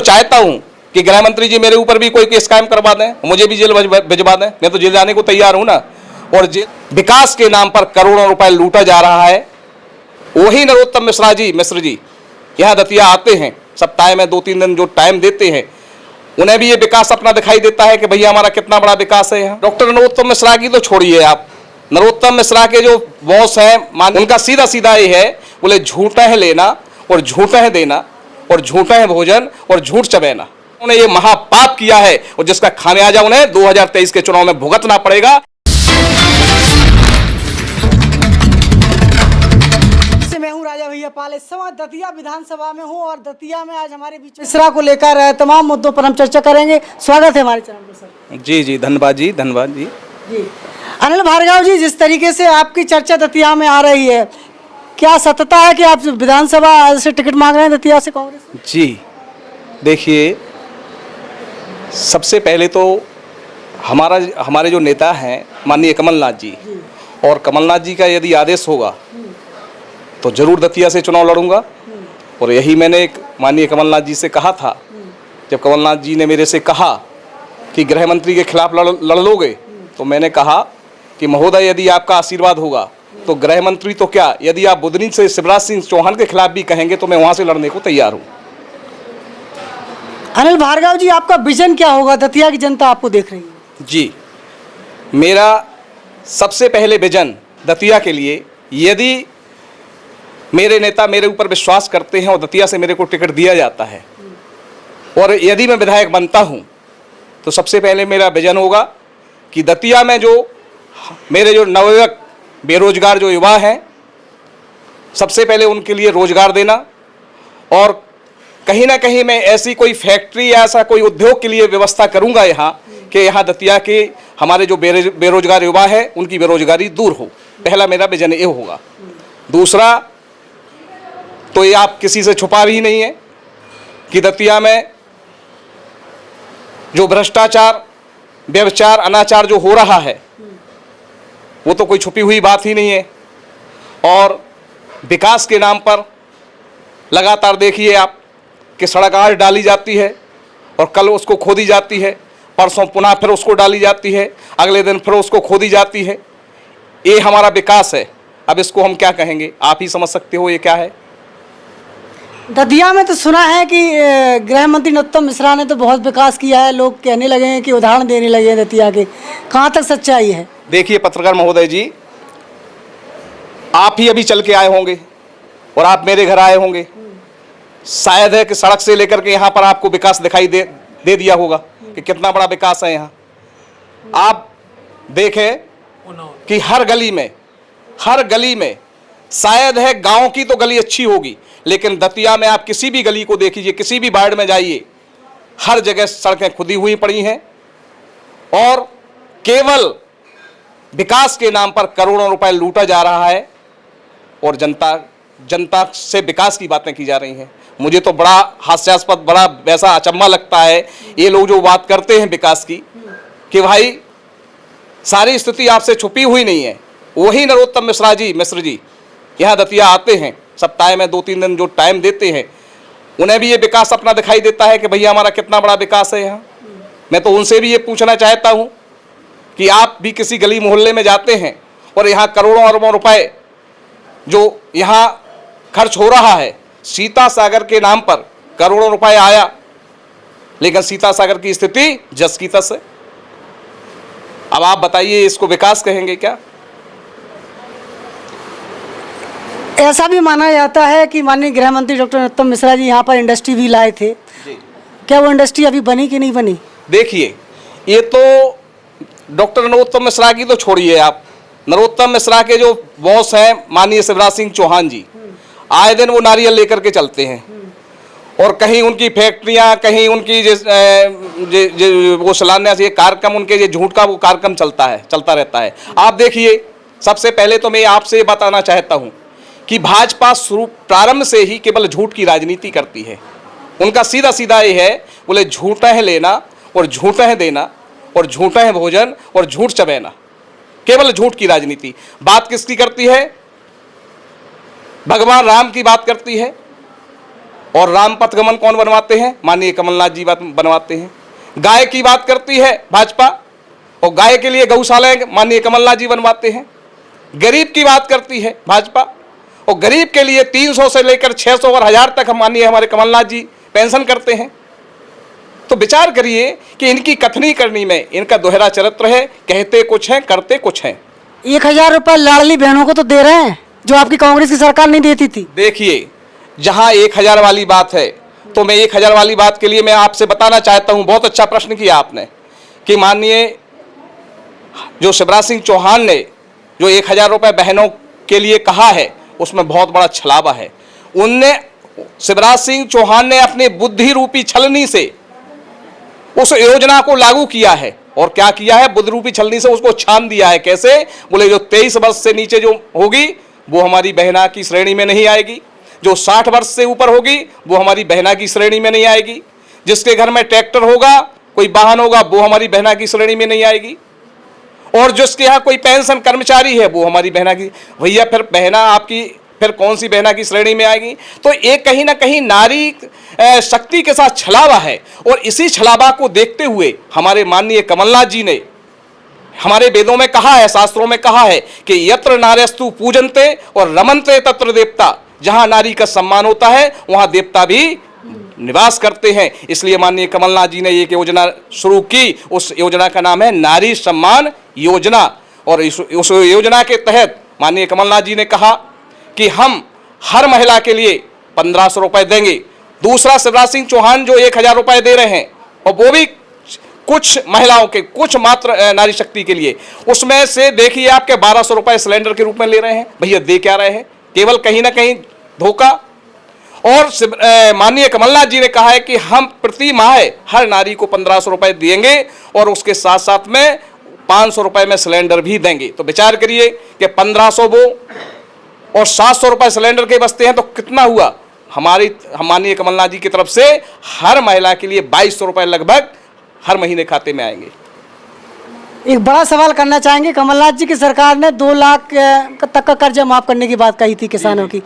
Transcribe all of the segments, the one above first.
चाहता हूं कि गृह मंत्री जी मेरे ऊपर भी कोई केस कायम करवा दें, मुझे भी जेल भिजवा दें। मैं तो जेल जाने को तैयार हूं ना। और विकास के नाम पर करोड़ों रुपए लूटा जा रहा है। वही नरोत्तम मिश्र जी यहाँ दतिया आते हैं, सप्ताह में 2-3 दिन जो टाइम देते हैं, उन्हें भी ये विकास अपना दिखाई देता है कि भैया हमारा कितना बड़ा विकास है यहाँ। डॉक्टर नरोत्तम मिश्रा की तो छोड़िए आप, नरोत्तम मिश्रा के जो बॉस हैं उनका सीधा सीधा ये है, बोले झूठा है लेना और झूठा है देना और झूठा है भोजन और झूठ चबेना। उन्होंने ये महापाप किया है और जिसका खामियाजा उन्हें 2023 के चुनाव में भुगतना पड़ेगा। मैं हूं राजा भैया पाल, इस समय दतिया विधानसभा में हूं और दतिया में आज हमारे बीच मिश्रा को लेकर तमाम मुद्दों पर हम चर्चा करेंगे। स्वागत है हमारे चैनल पर सर। जी धन्यवाद जी। जी अनिल भार्गव जी, जिस तरीके से आपकी चर्चा दतिया में आ रही है, क्या सत्यता है कि आप विधानसभा से टिकट मांग रहे हैं दतिया से कांग्रेस से? जी देखिए, सबसे पहले तो हमारे जो नेता हैं माननीय कमलनाथ जी, और कमलनाथ जी का यदि आदेश होगा तो जरूर दतिया से चुनाव लड़ूंगा। और यही मैंने एक माननीय कमलनाथ जी से कहा था, जब कमलनाथ जी ने मेरे से कहा कि गृह मंत्री के खिलाफ लड़ लोगे, तो मैंने कहा कि महोदय यदि आपका आशीर्वाद होगा तो गृह मंत्री तो क्या, यदि आप बुधनी से शिवराज सिंह चौहान के खिलाफ भी कहेंगे तो मैं वहां से लड़ने को तैयार हूं। अनिल भार्गव जी, आपका विजन क्या होगा? दतिया की जनता आपको देख रही है। जी, मेरा सबसे पहले विजन दतिया के लिए, यदि मेरे नेता मेरे ऊपर विश्वास करते हैं और दतिया से मेरे को टिकट दिया जाता है और यदि मैं विधायक बनता हूं, तो सबसे पहले मेरा विजन होगा कि दतिया में जो मेरे जो नवयुवक बेरोजगार जो युवा हैं, सबसे पहले उनके लिए रोजगार देना, और कहीं ना कहीं मैं ऐसी कोई फैक्ट्री या ऐसा कोई उद्योग के लिए व्यवस्था करूंगा यहाँ कि यहाँ दतिया के हमारे जो बेरोजगार युवा है उनकी बेरोजगारी दूर हो। पहला मेरा विजन ये होगा। दूसरा तो ये आप किसी से छुपा भी नहीं है कि दतिया में जो भ्रष्टाचार, व्यभिचार, अनाचार जो हो रहा है वो तो कोई छुपी हुई बात ही नहीं है। और विकास के नाम पर लगातार देखिए आप कि सड़क आज डाली जाती है और कल उसको खोदी जाती है, परसों पुनः फिर उसको डाली जाती है, अगले दिन फिर उसको खोदी जाती है। ये हमारा विकास है। अब इसको हम क्या कहेंगे, आप ही समझ सकते हो ये क्या है। दतिया में तो सुना है कि गृह मंत्री नरोत्तम मिश्रा ने तो बहुत विकास किया है, लोग कहने लगे हैं कि उदाहरण देने लगे हैं दतिया के, कहाँ तक सच्चाई है? देखिए पत्रकार महोदय जी, आप ही अभी चल के आए होंगे और आप मेरे घर आए होंगे, शायद है कि सड़क से लेकर के यहाँ पर आपको विकास दिखाई दे दिया होगा कि कितना बड़ा विकास है यहाँ। आप देखें कि हर गली में शायद है गांव की तो गली अच्छी होगी, लेकिन दतिया में आप किसी भी गली को देखिए, किसी भी वार्ड में जाइए, हर जगह सड़कें खुदी हुई पड़ी हैं और केवल विकास के नाम पर करोड़ों रुपए लूटा जा रहा है और जनता से विकास की बातें की जा रही हैं। मुझे तो बड़ा हास्यास्पद, बड़ा वैसा अचंभा लगता है ये लोग जो बात करते हैं विकास की, कि भाई सारी स्थिति आपसे छुपी हुई नहीं है। वही नरोत्तम मिश्र जी यहाँ दतिया आते हैं, सप्ताह में 2-3 दिन जो टाइम देते हैं, उन्हें भी ये विकास अपना दिखाई देता है कि भैया हमारा कितना बड़ा विकास है यहाँ। मैं तो उनसे भी ये पूछना चाहता हूँ कि आप भी किसी गली मोहल्ले में जाते हैं और यहाँ करोड़ों अरबों रुपए जो यहाँ खर्च हो रहा है, सीता सागर के नाम पर करोड़ों रुपए आया, लेकिन सीता सागर की स्थिति जस की तस है। अब आप बताइए, इसको विकास कहेंगे क्या? ऐसा भी माना जाता है कि माननीय गृह मंत्री डॉक्टर नरोत्तम मिश्रा जी यहाँ पर इंडस्ट्री भी लाए थे जी। क्या वो इंडस्ट्री अभी बनी कि नहीं बनी? देखिए, ये तो डॉक्टर नरोत्तम मिश्रा की तो छोड़िए आप, नरोत्तम मिश्रा के जो बॉस हैं माननीय शिवराज सिंह चौहान जी, आए दिन वो नारियल लेकर के चलते हैं और कहीं उनकी फैक्ट्रियां, कहीं उनकी वो शिलान्यास, ये कार्यक्रम उनके ये झूठ का वो कार्यक्रम चलता रहता है। आप देखिए, सबसे पहले तो मैं आपसे ये बताना चाहता हूँ कि भाजपा प्रारंभ से ही केवल झूठ की राजनीति करती है। उनका सीधा सीधा ये है, बोले झूठा है लेना और झूठा है देना और झूठा है भोजन और झूठ चबेना, केवल झूठ की राजनीति। बात किसकी करती है? भगवान राम की बात करती है, और राम पथगमन कौन बनवाते हैं? माननीय कमलनाथ जी बनवाते हैं। गाय की बात करती है भाजपा, और गाय के लिए गौशालाएं माननीय कमलनाथ जी बनवाते हैं। गरीब की बात करती है भाजपा, और गरीब के लिए 300 से लेकर 600 और 1000 तक माननीय हमारे कमलनाथ जी पेंशन करते हैं। तो विचार करिए कि इनकी कथनी करनी में इनका दोहरा चरित्र है, कहते कुछ हैं करते कुछ हैं। 1000 रुपये लाडली बहनों को तो दे रहे हैं, जो आपकी कांग्रेस की सरकार नहीं देती थी। देखिए, जहां 1000 वाली बात है, तो मैं 1000 वाली बात के लिए मैं आपसे बताना चाहता हूं, बहुत अच्छा प्रश्न किया आपने, कि माननीय जो शिवराज सिंह चौहान ने जो 1000 रुपये बहनों के लिए कहा है, उसमें बहुत बड़ा छलावा है। शिवराज सिंह चौहान ने अपनी बुद्धि रूपी छलनी से उस योजना को लागू किया है। और क्या किया है? बुद्धि रूपी छलनी से उसको छान दिया है। कैसे? बोले जो 23 वर्ष से नीचे जो होगी वो हमारी बहना की श्रेणी में नहीं आएगी, जो 60 वर्ष से ऊपर होगी वो हमारी बहना की श्रेणी में नहीं आएगी, जिसके घर में ट्रैक्टर होगा, कोई वाहन होगा, वो हमारी बहना की श्रेणी में नहीं आएगी, और जिसके यहाँ कोई पेंशन कर्मचारी है वो हमारी बहना की। भैया फिर बहना आपकी फिर कौन सी बहना की श्रेणी में आएगी? तो एक कहीं ना कहीं नारी शक्ति के साथ छलावा है। और इसी छलावा को देखते हुए हमारे माननीय कमलनाथ जी ने हमारे वेदों में कहा है, शास्त्रों में कहा है कि यत्र नार्यस्तु पूजन्ते और रमन्ते तत्र देवता। जहां नारी का सम्मान होता है वहां देवता भी निवास करते हैं। इसलिए माननीय कमलनाथ जी ने एक योजना शुरू की, उस योजना का नाम है नारी सम्मान योजना। और उस योजना के तहत माननीय कमलनाथ जी ने कहा कि हम हर महिला के लिए 1500 रुपए देंगे। दूसरा, शिवराज सिंह चौहान जो 1000 रुपए दे रहे हैं, और वो भी कुछ महिलाओं के, कुछ मात्र नारी शक्ति के लिए, उसमें से देखिए आपके 1200 रुपए सिलेंडर के रूप में ले रहे हैं। भैया दे क्या रहे हैं? केवल कहीं ना कहीं धोखा। और माननीय कमलनाथ जी ने कहा है कि हम प्रति माह हर नारी को 1500 रुपए देंगे, और उसके साथ साथ में 500 रुपए में सिलेंडर भी देंगे। तो विचार करिए कि 1500 वो और 700 रुपए सिलेंडर के बचते हैं, तो कितना हुआ? माननीय कमलनाथ जी की तरफ से हर महिला के लिए 2200 रुपए लगभग हर महीने खाते में आएंगे। एक बड़ा सवाल करना चाहेंगे, कमलनाथ जी की सरकार ने 2 लाख तक का कर्जा माफ करने की बात कही थी किसानों की,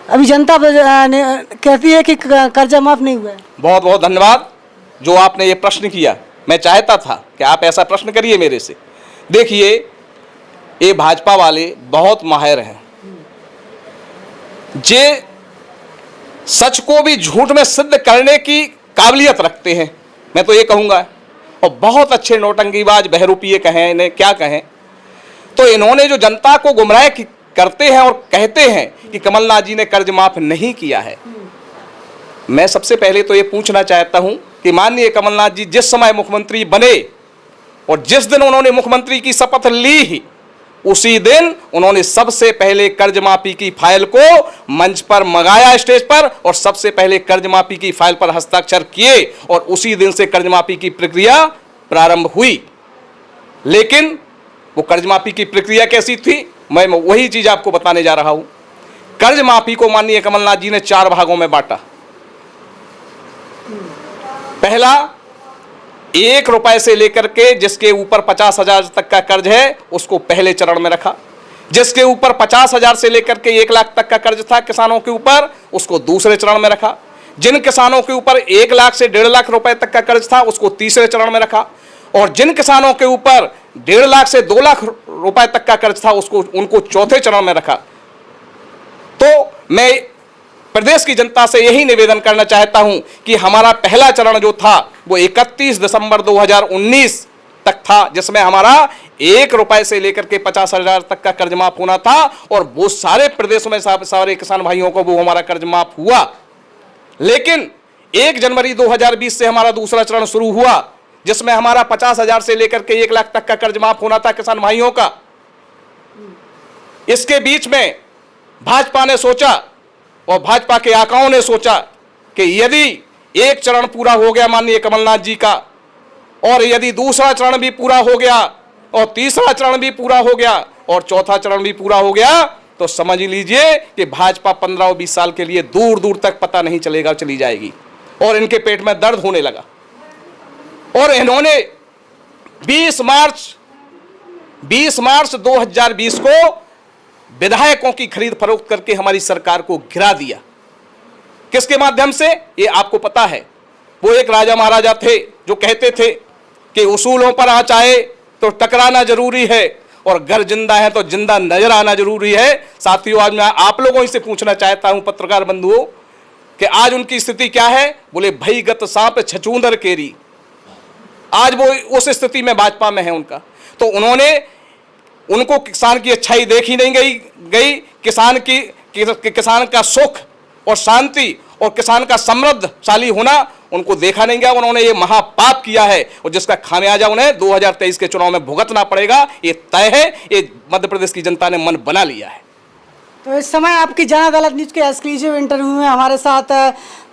अभी जनता कहती है कि कर्जा माफ नहीं हुआ है। बहुत बहुत धन्यवाद जो आपने ये प्रश्न किया। मैं चाहता था कि आप ऐसा प्रश्न करिए मेरे से। देखिए, ये भाजपा वाले बहुत माहिर हैं, जे सच को भी झूठ में सिद्ध करने की काबिलियत रखते हैं, मैं तो ये कहूंगा। और बहुत अच्छे नौटंकीबाज, बहरूपिये कहें, इन्हें क्या कहें। तो इन्होंने जो जनता को गुमराह करते हैं और कहते हैं कि कमलनाथ जी ने कर्ज माफ नहीं किया है। मैं सबसे पहले तो ये पूछना चाहता हूं कि माननीय कमलनाथ जी जिस समय मुख्यमंत्री बने और जिस दिन उन्होंने मुख्यमंत्री की शपथ ली, उसी दिन उन्होंने सबसे पहले कर्ज माफी की फाइल को मंच पर मंगाया, स्टेज पर, और सबसे पहले कर्ज माफी की फाइल पर हस्ताक्षर किए, और उसी दिन से कर्ज माफी की प्रक्रिया प्रारंभ हुई। लेकिन वो कर्ज माफी की प्रक्रिया कैसी थी, मैं वही चीज आपको बताने जा रहा हूं। कर्ज माफी को माननीय कमलनाथ जी ने 4 भागों में बांटा। पहला, 1 रुपए से लेकर के जिसके ऊपर 50,000 तक का कर्ज है उसको पहले चरण में रखा। जिसके ऊपर 50,000 से लेकर के 1 लाख तक का कर्ज था किसानों के ऊपर, उसको दूसरे चरण में रखा। जिन किसानों के ऊपर 1 लाख से 1.5 लाख रुपए तक का कर्ज था उसको तीसरे चरण में रखा। और जिन किसानों के ऊपर 1.5 लाख से 2 लाख रुपए तक का कर्ज था उनको चौथे चरण में रखा। तो मैं प्रदेश की जनता से यही निवेदन करना चाहता हूं कि हमारा पहला चरण जो था वो 31 दिसंबर 2019 तक था, जिसमें हमारा 1 रुपए से लेकर के 50,000 तक का कर्ज माफ होना था, और वो सारे प्रदेशों में सारे किसान भाइयों को वो हमारा कर्ज माफ हुआ। लेकिन 1 जनवरी 2020 से हमारा दूसरा चरण शुरू हुआ, जिसमें हमारा 50,000 से लेकर के 1 लाख तक का कर्ज माफ होना था किसान भाइयों का। इसके बीच में भाजपा ने सोचा और भाजपा के आकाओं ने सोचा कि यदि एक चरण पूरा हो गया माननीय कमलनाथ जी का, और यदि दूसरा चरण भी पूरा हो गया, और तीसरा चरण भी पूरा हो गया, और चौथा चरण भी पूरा हो गया, तो समझ लीजिए कि भाजपा 15 और 20 साल के लिए दूर दूर तक पता नहीं चलेगा, चली जाएगी। और इनके पेट में दर्द होने लगा। और इन्होंने 20 मार्च 2020 को विधायकों की खरीद फरोख्त करके हमारी सरकार को गिरा दिया। किसके माध्यम से? ये आपको पता है, वो एक राजा महाराजा थे जो कहते थे कि उसूलों पर आँच आए तो टकराना जरूरी है, और घर जिंदा है तो जिंदा नजर आना जरूरी है। साथियों, आज मैं आप लोगों से पूछना चाहता हूं, पत्रकार बंधुओं, कि आज उनकी स्थिति क्या है? बोले भईगत सांप छछूंदर केरी। आज वो उस स्थिति में भाजपा में है उनका। तो उनको किसान की अच्छाई देखी नहीं गई, किसान का सुख और शांति और किसान का समृद्धशाली होना उनको देखा नहीं गया। उन्होंने ये महापाप किया है और जिसका खामियाजा उन्हें 2023 के चुनाव में भुगतना पड़ेगा, ये तय है। ये मध्य प्रदेश की जनता ने मन बना लिया है। तो इस समय आपकी जन अदालत न्यूज के एक्सक्लूसिव इंटरव्यू में हमारे साथ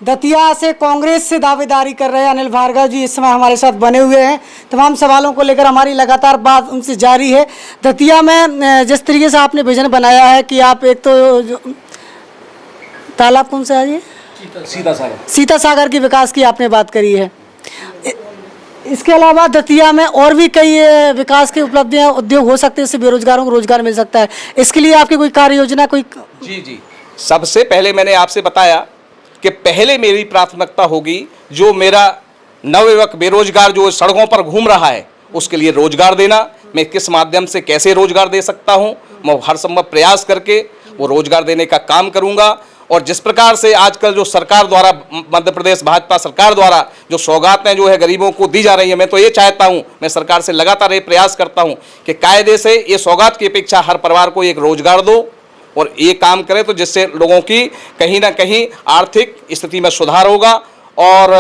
दतिया से कांग्रेस से दावेदारी कर रहे हैं अनिल भार्गव जी इस समय हमारे साथ बने हुए हैं। तमाम सवालों को लेकर हमारी लगातार बात उनसे जारी है। दतिया में जिस तरीके से आपने विजन बनाया है कि आप एक तो तालाब कौन सा है ये? सीता सागर की विकास की आपने बात करी है। इसके अलावा दतिया में और भी कई विकास की उपलब्धियां, उद्योग हो सकते हैं, इससे बेरोजगारों को रोजगार मिल सकता है। इसके लिए आपकी कोई कार्य योजना कोई? जी, सबसे पहले मैंने आपसे बताया कि पहले मेरी प्राथमिकता होगी जो मेरा नवयुवक बेरोजगार जो सड़कों पर घूम रहा है उसके लिए रोजगार देना। मैं किस माध्यम से कैसे रोजगार दे सकता हूं, मैं हर संभव प्रयास करके वो रोजगार देने का काम करूंगा। और जिस प्रकार से आजकल जो सरकार द्वारा, मध्य प्रदेश भाजपा सरकार द्वारा जो सौगातें जो है गरीबों को दी जा रही है, मैं तो ये चाहता हूं, मैं सरकार से लगातार ये प्रयास करता हूं कि कायदे से ये सौगात की अपेक्षा हर परिवार को एक रोजगार दो और ये काम करें, तो जिससे लोगों की कहीं ना कहीं आर्थिक स्थिति में सुधार होगा और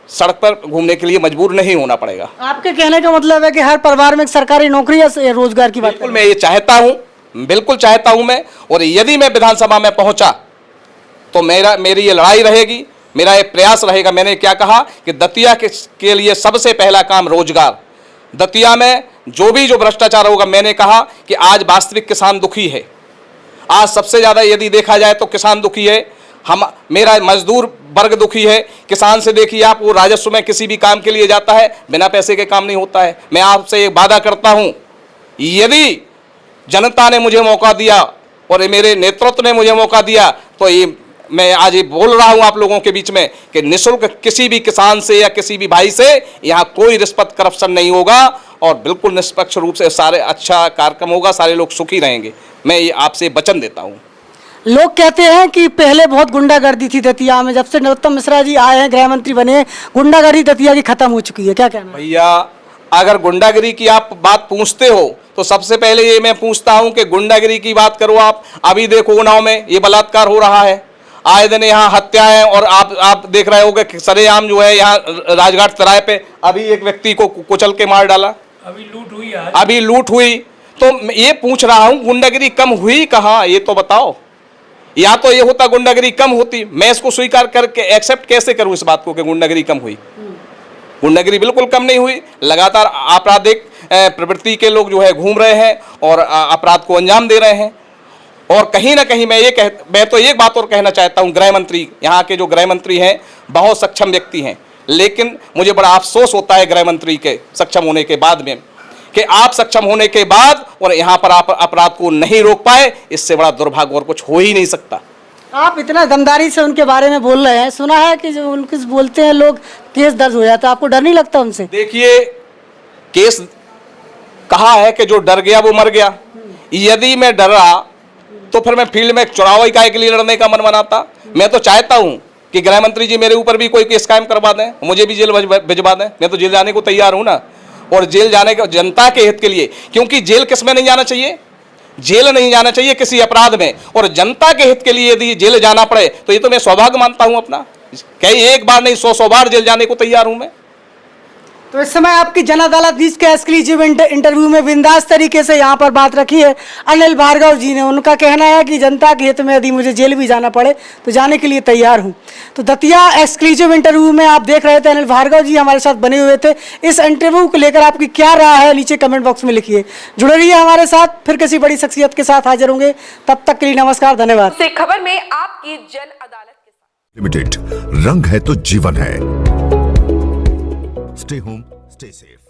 सड़क पर घूमने के लिए मजबूर नहीं होना पड़ेगा। आपके कहने का मतलब है कि हर परिवार में एक सरकारी नौकरी या रोजगार की बात? बिल्कुल, मैं ये चाहता हूँ, बिल्कुल चाहता हूँ मैं। और यदि मैं विधानसभा में पहुंचा तो मेरी ये लड़ाई रहेगी, मेरा ये प्रयास रहेगा। मैंने क्या कहा कि दतिया के लिए सबसे पहला काम रोजगार। दतिया में जो भ्रष्टाचार होगा, मैंने कहा कि आज वास्तविक किसान दुखी है। आज सबसे ज़्यादा यदि देखा जाए तो किसान दुखी है, मेरा मजदूर वर्ग दुखी है। किसान से देखिए आप, वो राजस्व में किसी भी काम के लिए जाता है, बिना पैसे के काम नहीं होता है। मैं आपसे एक वादा करता हूँ, यदि जनता ने मुझे मौका दिया और मेरे नेतृत्व ने मुझे मौका दिया तो ये मैं आज ये बोल रहा हूं आप लोगों के बीच में कि निःशुल्क किसी भी किसान से या किसी भी भाई से यहां कोई रिश्वत करप्शन नहीं होगा और बिल्कुल निष्पक्ष रूप से सारे अच्छा कार्यक्रम होगा, सारे लोग सुखी रहेंगे। मैं ये आपसे वचन देता हूं। लोग कहते हैं कि पहले बहुत गुंडागर्दी थी दतिया में, जब से नरोत्तम मिश्रा जी आए हैं, गृह मंत्री बने, गुंडागर्दी दतिया की खत्म हो चुकी है, क्या कहना है? भैया, अगर गुंडागिरी की आप बात पूछते हो तो सबसे पहले ये मैं पूछता हूं कि गुंडागिरी की बात करो आप। अभी देखो उन्नाव में ये बलात्कार हो रहा है, आए दिन यहाँ हत्याएं, और आप देख रहे होगे कि सरेआम जो है यहाँ राजघाट तिराहे पे अभी एक व्यक्ति को कुचल के मार डाला, अभी लूट हुई। तो ये पूछ रहा हूँ, गुंडागिरी कम हुई कहाँ, ये तो बताओ। या तो ये होता गुंडागिरी कम होती, मैं इसको स्वीकार करके एक्सेप्ट कैसे करूँ इस बात को कि गुंडागिरी कम हुई? गुंडागिरी बिल्कुल कम नहीं हुई। लगातार आपराधिक प्रवृत्ति के लोग जो है घूम रहे हैं और अपराध को अंजाम दे रहे हैं। और कहीं ना कहीं मैं तो एक बात और कहना चाहता हूं, गृह मंत्री, यहाँ के जो गृह मंत्री हैं बहुत सक्षम व्यक्ति हैं, लेकिन मुझे बड़ा अफसोस होता है गृह मंत्री के सक्षम होने के बाद में कि आप सक्षम होने के बाद और यहाँ पर आप अपराध को नहीं रोक पाए। इससे बड़ा दुर्भाग्य और कुछ हो ही नहीं सकता। आप इतना दमदारी से उनके बारे में बोल रहे हैं, सुना है कि जो उनके बोलते हैं लोग केस दर्ज हो जाता है, आपको डर नहीं लगता उनसे? देखिए, केस कहा है कि जो डर गया वो मर गया। यदि मैं डरा तो फिर मैं फील्ड में चुनाव इकाई के लिए लड़ने का मन बनाता। मैं तो चाहता हूं कि गृह मंत्री जी मेरे ऊपर भी कोई केस कायम करवा दें, मुझे भी जेल भिजवा दें। मैं तो जेल जाने को तैयार हूं ना, और जेल जाने का जनता के हित के लिए, क्योंकि जेल किस में नहीं जाना चाहिए? जेल नहीं जाना चाहिए किसी अपराध में, और जनता के हित के लिए यदि जेल जाना पड़े तो ये तो मैं सौभाग्य मानता हूं अपना। कई एक बार नहीं 100 बार जेल जाने को तैयार हूं मैं। तो इस समय आपकी जन अदालत न्यूज के एक्सक्लूसिव इंटरव्यू में बिंदास तरीके से यहाँ पर बात रखी है अनिल भार्गव जी ने। उनका कहना है कि जनता के हित में यदि मुझे जेल भी जाना पड़े तो जाने के लिए तैयार हूँ। तो दतिया एक्सक्लूसिव इंटरव्यू में आप देख रहे थे अनिल भार्गव जी हमारे साथ बने हुए थे। इस इंटरव्यू को लेकर आपकी क्या राय है नीचे कमेंट बॉक्स में लिखिए। जुड़े रहिए हमारे साथ, फिर किसी बड़ी शख्सियत के साथ हाजिर होंगे। तब तक के लिए नमस्कार, धन्यवाद। से खबर में आपकी जन अदालत के साथ लिमिटेड, रंग है तो जीवन है। Stay home, stay safe.